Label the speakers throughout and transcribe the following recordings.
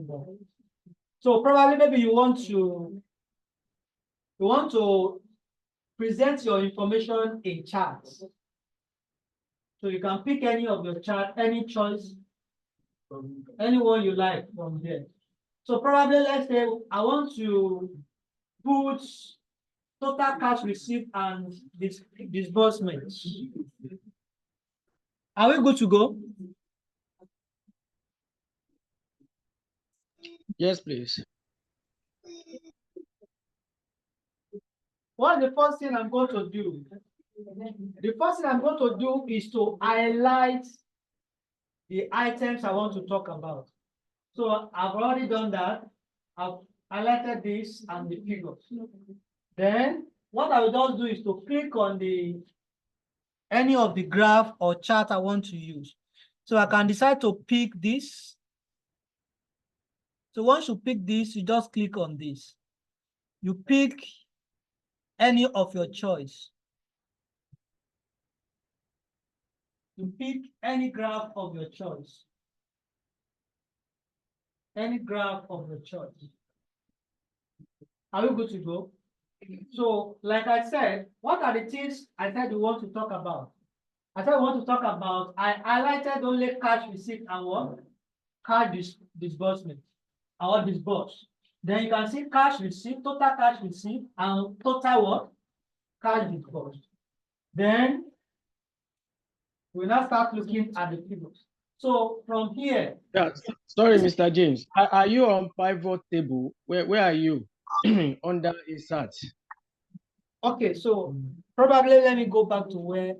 Speaker 1: figure. So probably maybe you want to present your information in charts. So you can pick any of your chart, any choice, anyone you like from there. So probably let's say I want to put total cash receipt and disbursement. Are we good to go?
Speaker 2: Yes, please.
Speaker 1: What's the first thing I'm going to do? The first thing I'm going to do is to highlight the items I want to talk about. So I've already done that. I've highlighted this and the figures. Then what I will just do is to click on any of the graph or chart I want to use. So I can decide to pick this. So once you pick this, you just click on this. You pick any of your choice. You pick any graph of your choice. Any graph of your choice. Are we good to go? So, like I said, what are the things I said we want to talk about? I said we want to talk about, I highlighted only cash receipt and what? Cash disbursement or disbursed. Then you can see cash receipt, total cash receipt, and total what? Cash disbursed. Then we now start looking at the figures. So from here.
Speaker 2: Yeah, sorry, Mr. James. Are you on pivot table? Where are you? Under a SAT.
Speaker 1: Okay, so probably let me go back to where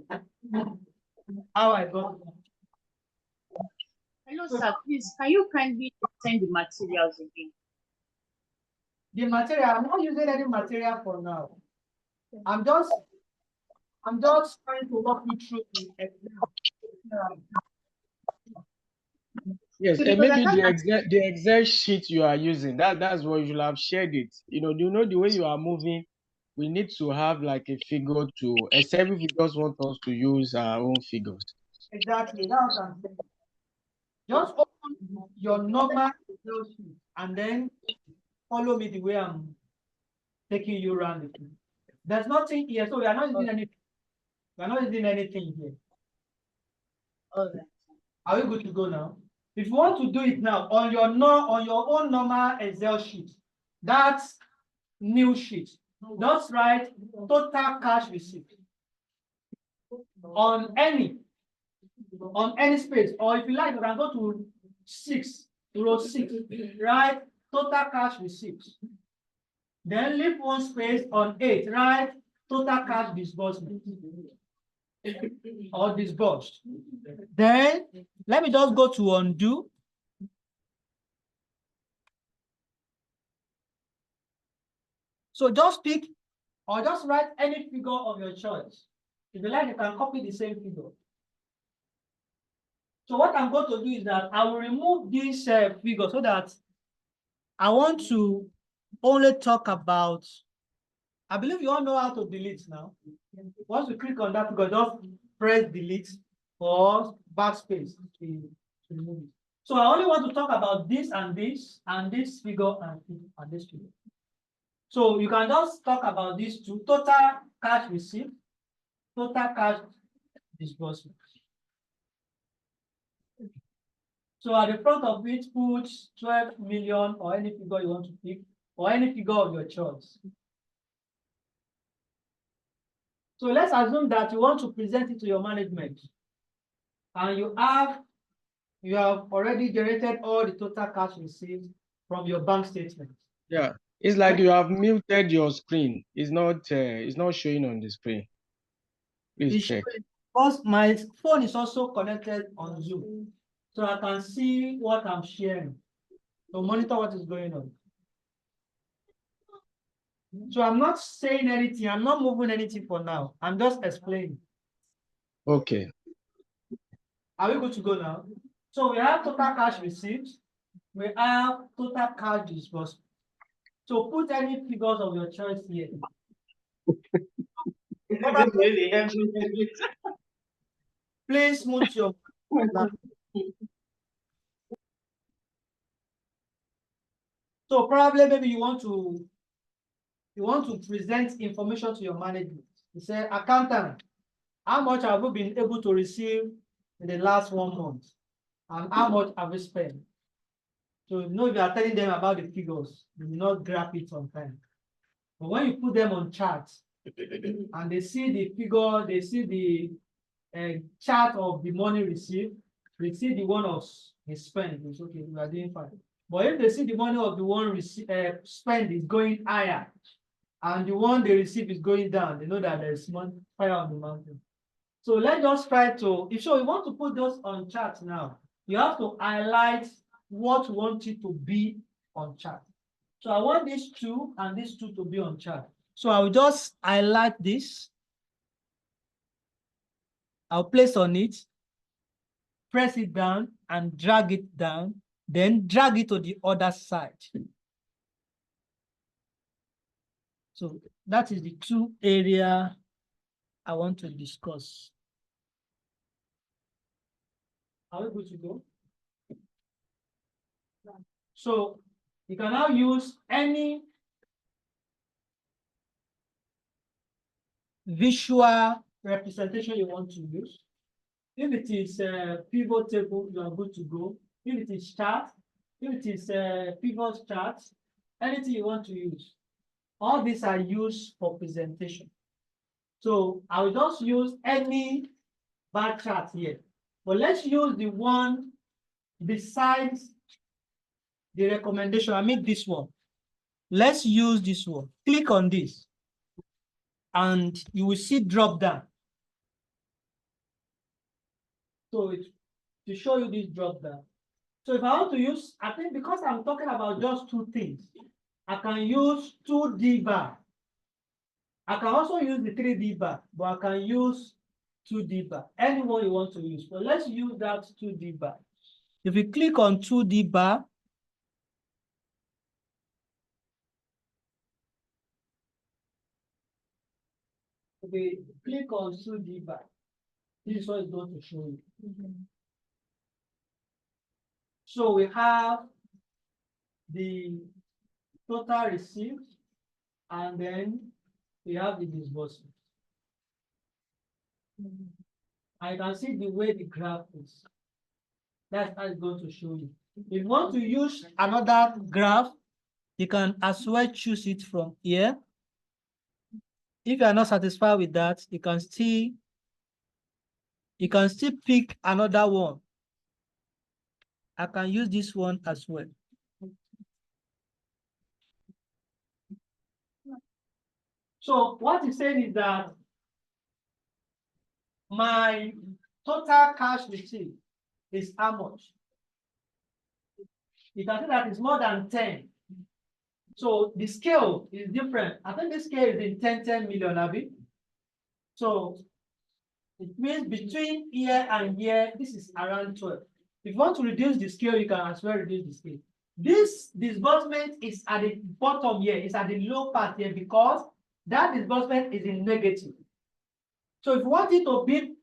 Speaker 1: how I got.
Speaker 3: Hello, sir. Please, can you kindly send the materials again?
Speaker 1: The material, I'm not using any material for now. I'm just trying to walk you through the exam.
Speaker 2: Yes, and maybe the Excel sheet you are using, that's what you should have shared it. You know the way you are moving, we need to have like a figure to, except if you just want us to use our own figures.
Speaker 1: Exactly, that's what I'm saying. Just open your normal Excel sheet and then follow me the way I'm taking you around it. There's nothing here, so we are not using anything. We are not using anything here.
Speaker 3: Okay.
Speaker 1: Are we good to go now? If you want to do it now on your own normal Excel sheet, that's new sheet. Just write total cash receipt on any space, or if you like, you can go to row 6, write total cash receipt. Then leave one space on 8, write total cash disbursement or disbursed. Then let me just go to undo. So just pick or just write any figure of your choice. If you like, you can copy the same figure. So what I'm going to do is that I will remove this figure so that I want to only talk about, I believe you all know how to delete now. Once you click on that figure, just press delete or backspace to remove it. So I only want to talk about this and this figure and this figure. So you can just talk about these two: total cash receipt, total cash disbursement. So at the front of it, put 12 million or any figure you want to pick, or any figure of your choice. So let's assume that you want to present it to your management, and you have already generated all the total cash received from your bank statement.
Speaker 2: Yeah, it's like you have muted your screen. It's not showing on the screen. Please check.
Speaker 1: Because my phone is also connected on Zoom, so I can see what I'm sharing, to monitor what is going on. So I'm not saying anything, I'm not moving anything for now. I'm just explaining.
Speaker 2: Okay.
Speaker 1: Are we good to go now? So we have total cash received, we have total cash disbursed. So put any figures of your choice here. Please mute your So probably maybe you want to present information to your management. You say, accountant, how much have we been able to receive in the last 1 month? And how much have we spent? So if you are telling them about the figures, they will not grab it on time. But when you put them on charts and they see the figure, they see the chart of the money received, they see the one of the spent, it's okay, we are doing fine. But if they see the money of the one spent is going higher and the one they receive is going down, they know that there is fire on the mountain. So let's just try to, if so, you want to put those on chart now, you have to highlight what you want it to be on chart. So I want these two and these two to be on chart. So I will just highlight this. I'll place on it, press it down and drag it down, then drag it to the other side. So that is the two area I want to discuss. Are we good to go? So you can now use any visual representation you want to use. If it is a pivot table, you are good to go. If it is chart, if it is a pivot chart, anything you want to use. All these are used for presentation. So I will just use any bar chart here. But let's use the one besides the recommendation. I mean this one. Let's use this one. Click on this. And you will see drop down. So it's to show you this drop down. So if I want to use, I think because I'm talking about just two things, I can use 2D bar. I can also use the 3D bar, but I can use 2D bar. Anyone you want to use. But let's use that 2D bar. If you click on 2D bar, okay, click on 2D bar. This is what it's going to show you. So we have the total received, and then we have the disbursement. I can see the way the graph is. That's how it's going to show you. If you want to use another graph, you can as well choose it from here. If you are not satisfied with that, you can still pick another one. I can use this one as well. So what he's saying is that my total cash received is how much? You can see that it's more than 10. So the scale is different. I think this scale is in 10 million, Abby. So it means between here and here, this is around 12. If you want to reduce the scale, you can as well reduce the scale. This disbursement is at the bottom here, it's at the low part here because that disbursement is in negative. So if you want it to be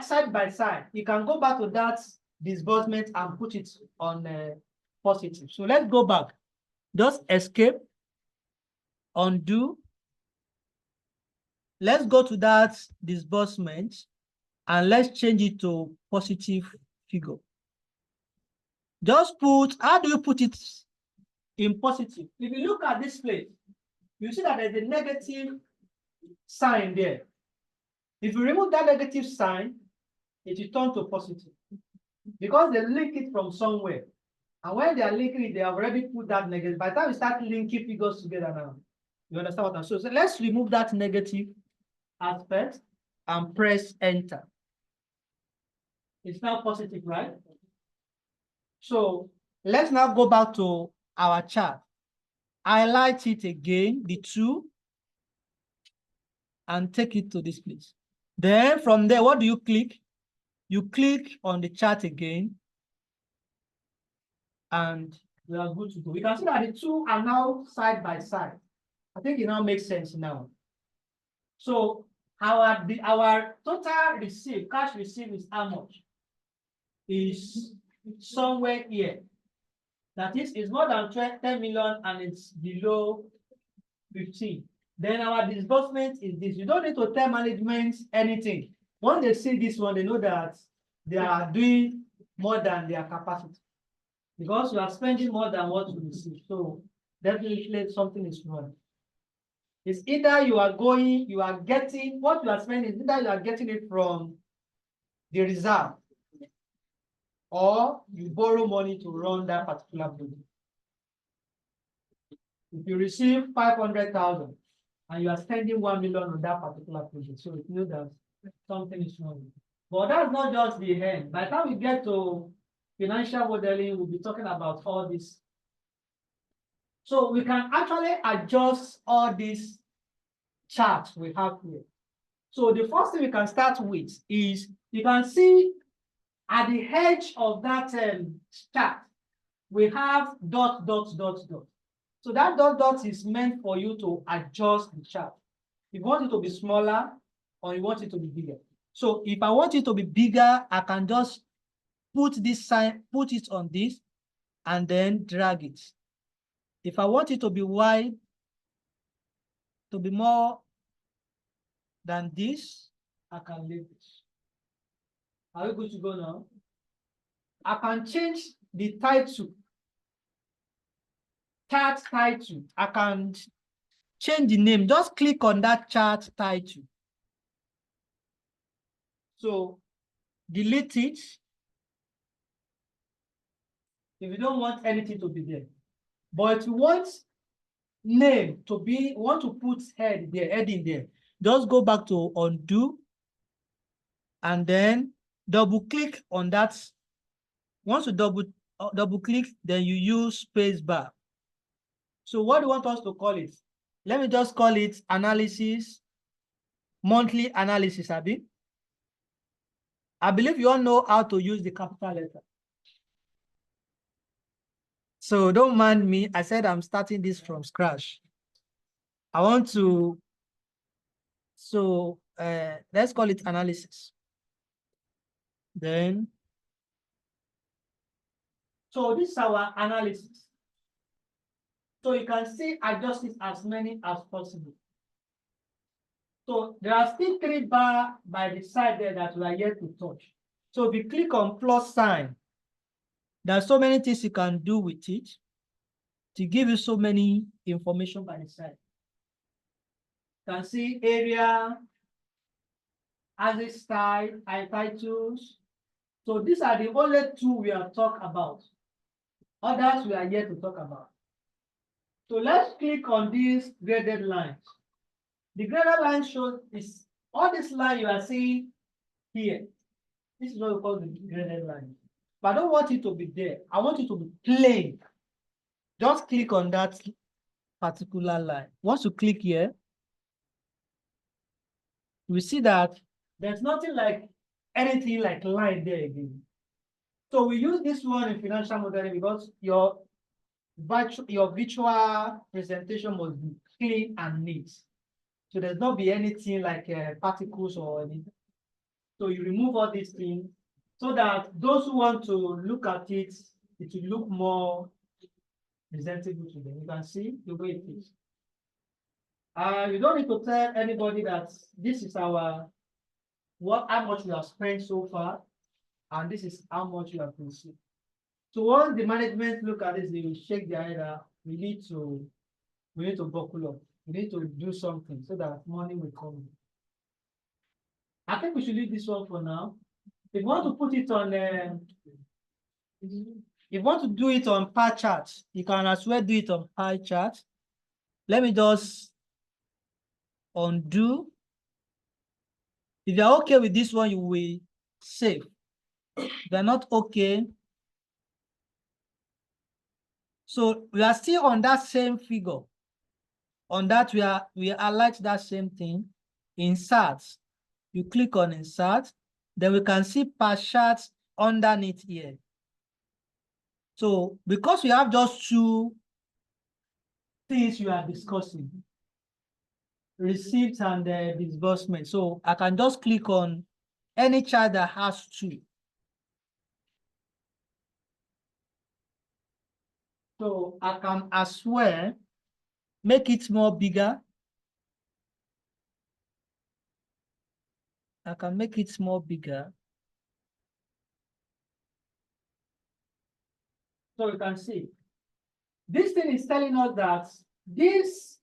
Speaker 1: side by side, you can go back to that disbursement and put it on positive. So let's go back. Just escape, undo. Let's go to that disbursement and let's change it to positive figure. Just put, how do you put it in positive? If you look at this place, you see that there's a negative sign there. If you remove that negative sign, it will turn to positive because they link it from somewhere. And when they are linking it, they have already put that negative. By the time we start linking figures together now, you understand what I'm saying? So let's remove that negative aspect and press enter. It's now positive, right? So let's now go back to our chart. Highlight it again, the two, and take it to this place. Then from there, what do you click? You click on the chart again, and we are good to go. You can see that the two are now side by side. I think it now makes sense now. So our total receipt, cash receipt, is how much? Is somewhere here. That is, it's more than 10 million and it's below 15. Then our disbursement is this. You don't need to tell management anything. Once they see this one, they know that they are doing more than their capacity. Because you are spending more than what you receive. So definitely something is wrong. It's either you are getting what you are spending, either you are getting it from the reserve or you borrow money to run that particular project. If you receive 500,000 and you are spending 1 million on that particular project, so it means that something is wrong. But that's not just the end. By the time we get to financial modeling, we'll be talking about all this. So we can actually adjust all these charts we have here. So the first thing we can start with is you can see at the edge of that chart, we have dot, dot, dot, dot. So that dot, dot is meant for you to adjust the chart. If you want it to be smaller or you want it to be bigger. So if I want it to be bigger, I can just put this sign, put it on this, and then drag it. If I want it to be wide, to be more than this, I can leave it. Are we good to go now? I can change the title. Chart title. I can change the name. Just click on that chart title. So delete it if you don't want anything to be there. But if you want name to be, want to put head there, heading there, just go back to undo and then double click on that. Once you double click, then you use space bar. So what do you want us to call it? Let me just call it analysis, monthly analysis, Abi. I believe you all know how to use the capital letter. So don't mind me. I said I'm starting this from scratch. I want to, so let's call it analysis. Then, so this is our analysis. So you can see adjust it as many as possible. So there are still 3 bars by the side there that we are yet to touch. So if you click on plus sign, there are so many things you can do with it to give you so many information by the side. You can see area, asset style, titles. So these are the only 2 we have talked about. Others we are yet to talk about. So let's click on these graded lines. The graded line shows is all this line you are seeing here. This is what we call the graded line. But I don't want it to be there. I want it to be plain. Just click on that particular line. Once you click here, we see that there's nothing like anything like line there again. So we use this one in financial modeling because your visual presentation must be clean and neat. So there's not be anything like particles or anything. So you remove all these things so that those who want to look at it, it will look more presentable to them. You can see the way it is. You don't need to tell anybody that this is our how much we have spent so far, and this is how much you have received. So once the management look at this, they will shake their head. We need to buckle up. We need to do something so that money will come in. I think we should leave this one for now. If you want to put it on, if you want to do it on pie chart, you can as well do it on pie chart. Let me just undo. If you're okay with this one, you will save. If you're not okay, so we are still on that same figure. On that, we highlight that same thing. Insert. You click on insert, then we can see per chart underneath here. So because we have just 2 things you are discussing, receipts and disbursement. So I can just click on any chart that has 2. So I can as well make it more bigger. I can make it more bigger. So you can see, this thing is telling us that this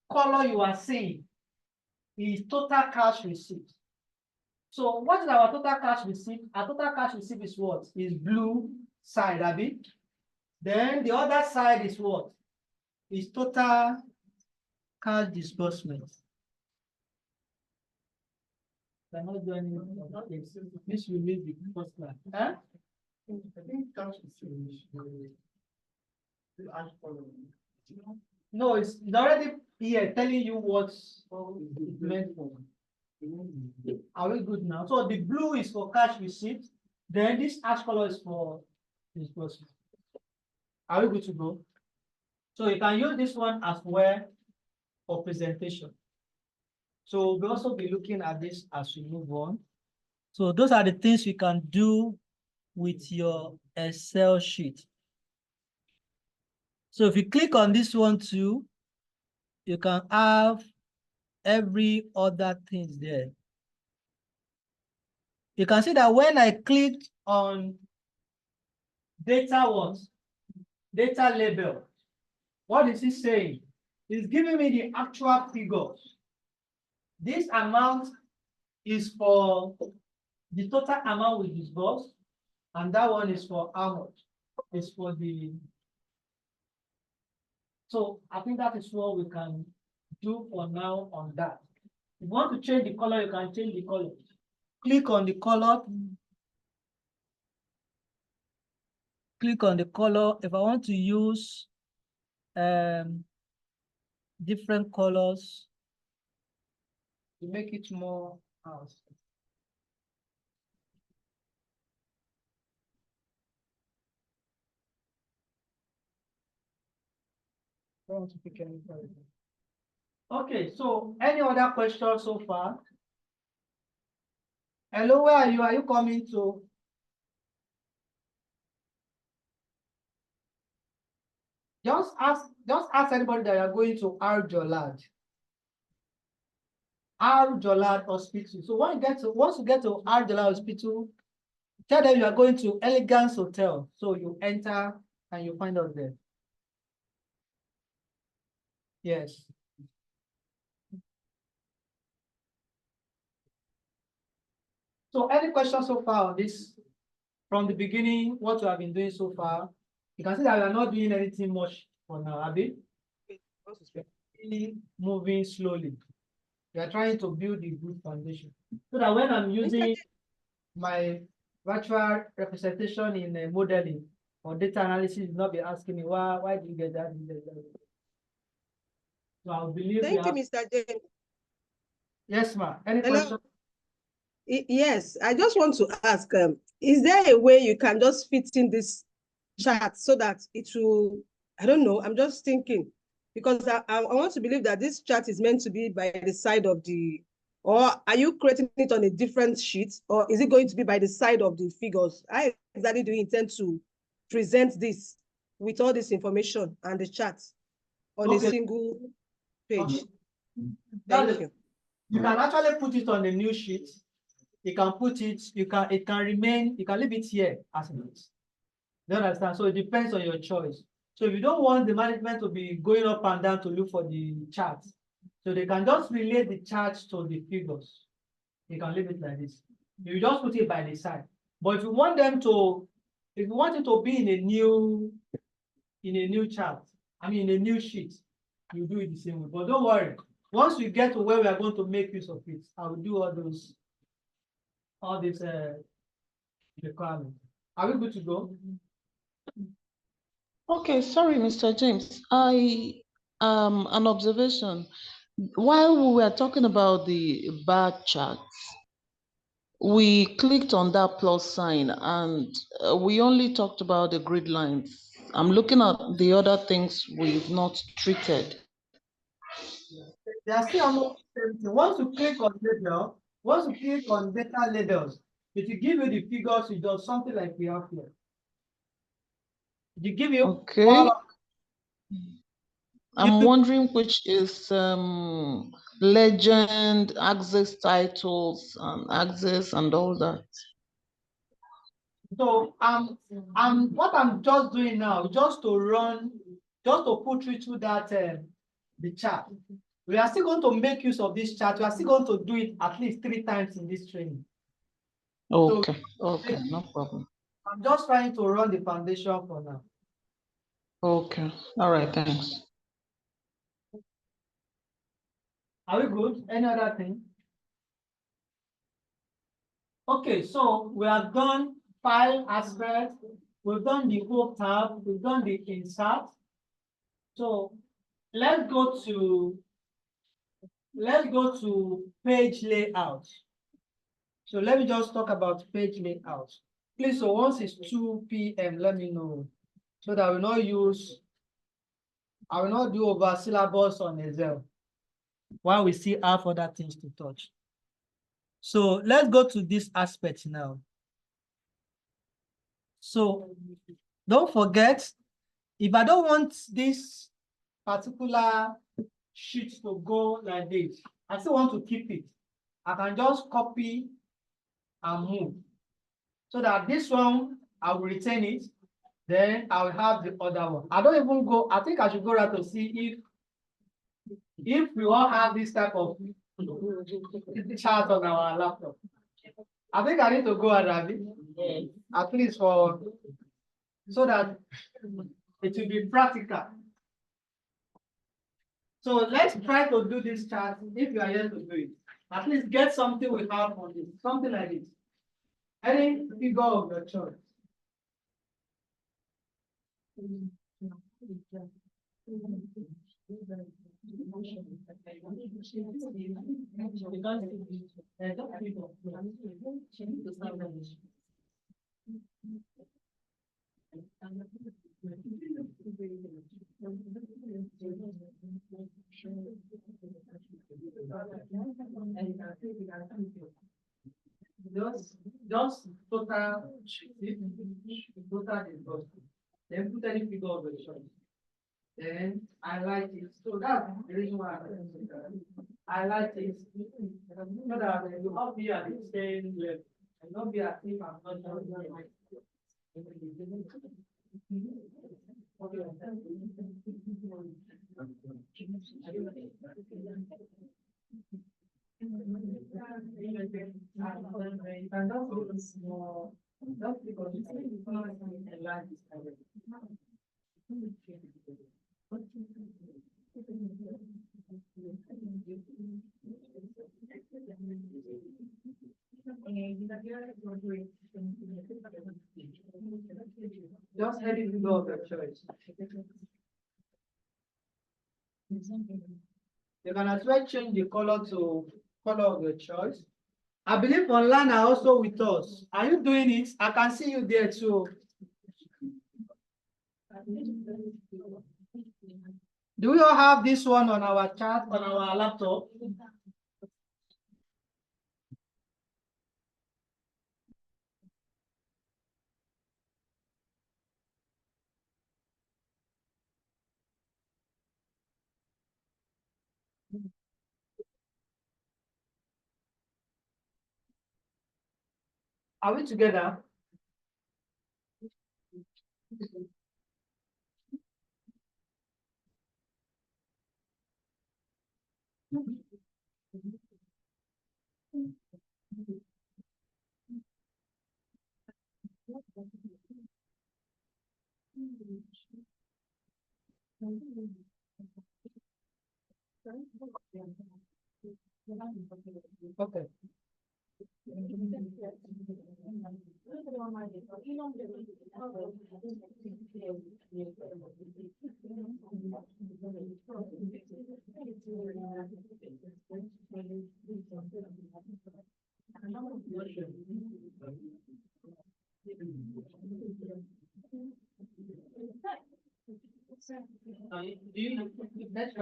Speaker 1: color you are seeing is total cash receipt. So what is our total cash receipt? Our total cash receipt is what? Is blue side, Abi. Then the other side is what? Is total cash disbursement. Cannot do anything. Okay, this will be the first line. Huh? I think cash no, it's already here telling you what's meant for. Are we good now? So the blue is for cash receipt, then this ash color is for disbursement. Are we good to go? So you can use this one as well for presentation. So we'll also be looking at this as we move on. So those are the things you can do with your Excel sheet. So if you click on this one too, you can have every other things there. You can see that when I clicked on data what? Data label, what is it saying? It's giving me the actual figures. This amount is for the total amount we disbursed, and that one is for how much? It's for the. So I think that is what we can do for now on that. If you want to change the color, you can change the color. Click on the color. Click on the color. If I want to use different colors to make it more house. I don't want to pick any color. Okay, so any other questions so far? Hello, where are you? Are you coming to? Just ask anybody that you are going to Arjolad Hospital. So when you get to once you get to Arjolad Hospital, tell them you are going to Elegance Hotel. So you enter and you find out there. Yes. So any questions so far on this from the beginning, what you have been doing so far? You can see that we are not doing anything much for now, Abi. Really moving slowly. We are trying to build a good foundation so that when I'm using my virtual representation in modeling or data analysis, not be asking me why do you get that? So I believe.
Speaker 4: Thank you, Mr. James.
Speaker 1: Yes, ma'am. Any
Speaker 4: Hello?
Speaker 1: question?
Speaker 4: Yes, I just want to ask, is there a way you can just fit in this chart so that it will, I don't know, I'm just thinking, because I want to believe that this chart is meant to be by the side of the, or are you creating it on a different sheet, or is it going to be by the side of the figures? How exactly do you intend to present this with all this information and the chart on a single page? Thank you.
Speaker 1: You can actually put it on a new sheet. You can put it, it can remain, you can leave it here as it is. You understand? So it depends on your choice. So if you don't want the management to be going up and down to look for the charts, so they can just relate the charts to the figures. You can leave it like this. You just put it by the side. But if you want them to, if you want it to be in a new chart, I mean in a new sheet, you do it the same way. But don't worry. Once we get to where we are going to make use of it, I will do all these requirements. Are we good to go?
Speaker 5: Okay, sorry, Mr. James. An observation. While we were talking about the bar charts, we clicked on that plus sign and we only talked about the grid lines. I'm looking at the other things we've not treated.
Speaker 1: They are still almost the same thing. Once you click on label, once you click on data labels, it will give you the figures. It does something like we have here. It will give you
Speaker 5: Okay.
Speaker 1: all
Speaker 5: I'm wondering which is legend, access titles, and access and all that.
Speaker 1: So what I'm just doing now, just to put you through that the chart. We are still going to make use of this chart. We are still going to do it at least 3 times in this training.
Speaker 5: Okay, okay, no problem.
Speaker 1: I'm just trying to run the foundation for now.
Speaker 5: Okay, all right, thanks.
Speaker 1: Are we good? Any other thing? Okay, so we have done file aspect, we've done the whole tab, we've done the insert. So let's go to page layout. So let me just talk about page layout. Please, so once it's 2 p.m., let me know so that I will not do over syllabus on Excel while we still have other things to touch. So let's go to this aspect now. So don't forget, if I don't want this particular sheet to go like this, I still want to keep it. I can just copy and move so that this one, I will retain it. Then I will have the other one. I don't even go, I think I should go around to see if we all have this type of chart on our laptop. I think I need to go around it, at least so that it will be practical. So let's try to do this chart if you are here to do it. At least get something we have on this, something like this. Any figure of your choice. Just total disbursement. Then put any figure of your choice. Then I like it. So that's the reason why I like it. So that you not be at the same level and not be at if I'm not doing my just any figure of your choice. You can as well change the color to color of your choice. I believe online are also with us. Are you doing it? I can see you there too. Do we all have this one on our chat, on our laptop? Are we together? Okay. Do you that's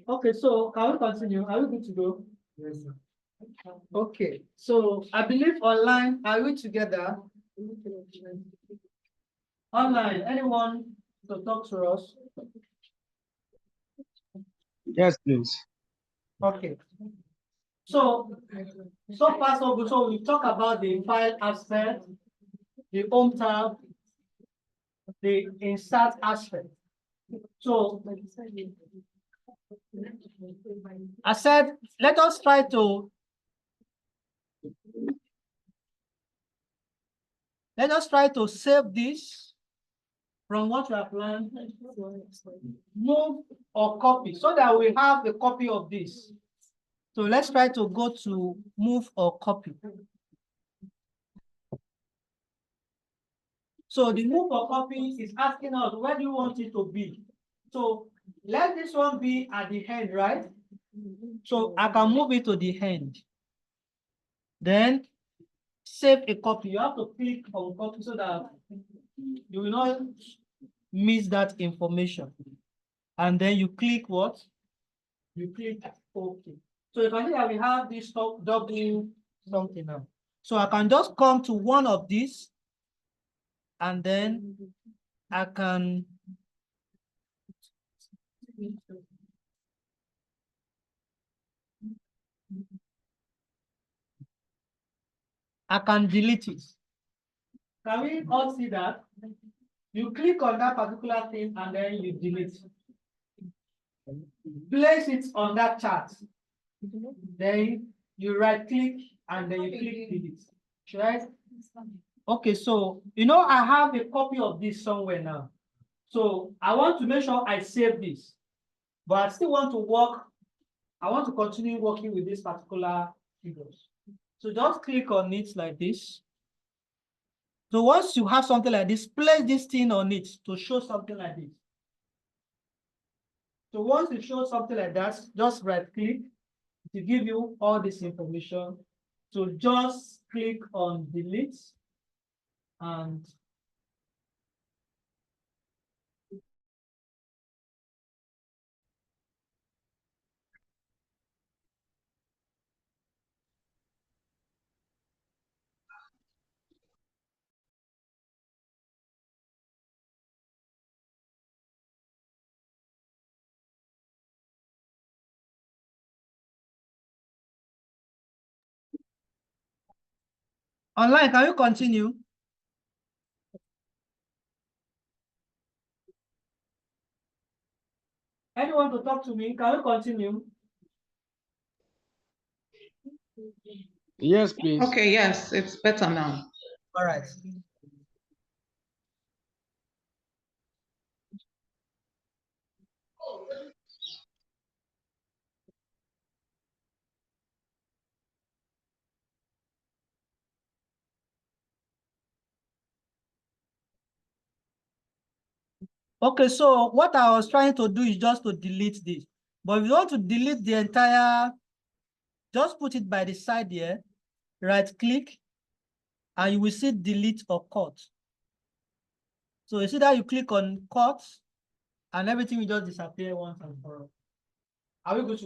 Speaker 1: Okay, so can we continue? Are we good to go? Yes, sir. Okay, so I believe online, are we together? Online, anyone to talk to us?
Speaker 2: Yes, please.
Speaker 1: Okay. So far so good. So we talk about the file aspect, the home tab, the insert aspect. So I said, let us try to save this from what we have learned, move or copy, so that we have a copy of this. So let's try to go to move or copy. So the move or copy is asking us, where do you want it to be? So let this one be at the end, right? So I can move it to the end. Then save a copy. You have to click on copy so that you will not miss that information. And then you click what? You click OK. So you can see that we have this W something now. So I can just come to one of these and then I can delete it. Can we all see that? You click on that particular thing and then you delete. Place it on that chart. Then you right click and then you click delete. Right? Okay, so I have a copy of this somewhere now. So I want to make sure I save this, but I still want to work. I want to continue working with this particular figures. So just click on it like this. So once you have something like this, place this thing on it to show something like this. So once it shows something like that, just right click to give you all this information. So just click on delete and online, can you continue? Anyone to talk to me? Can we continue?
Speaker 2: Yes, please.
Speaker 5: Okay, yes, it's better now.
Speaker 1: All right. Okay, so what I was trying to do is just to delete this. But if you want to delete the entire, just put it by the side here, right click, and you will see delete or cut. So you see that you click on cut, and everything will just disappear once and for all. Are we good to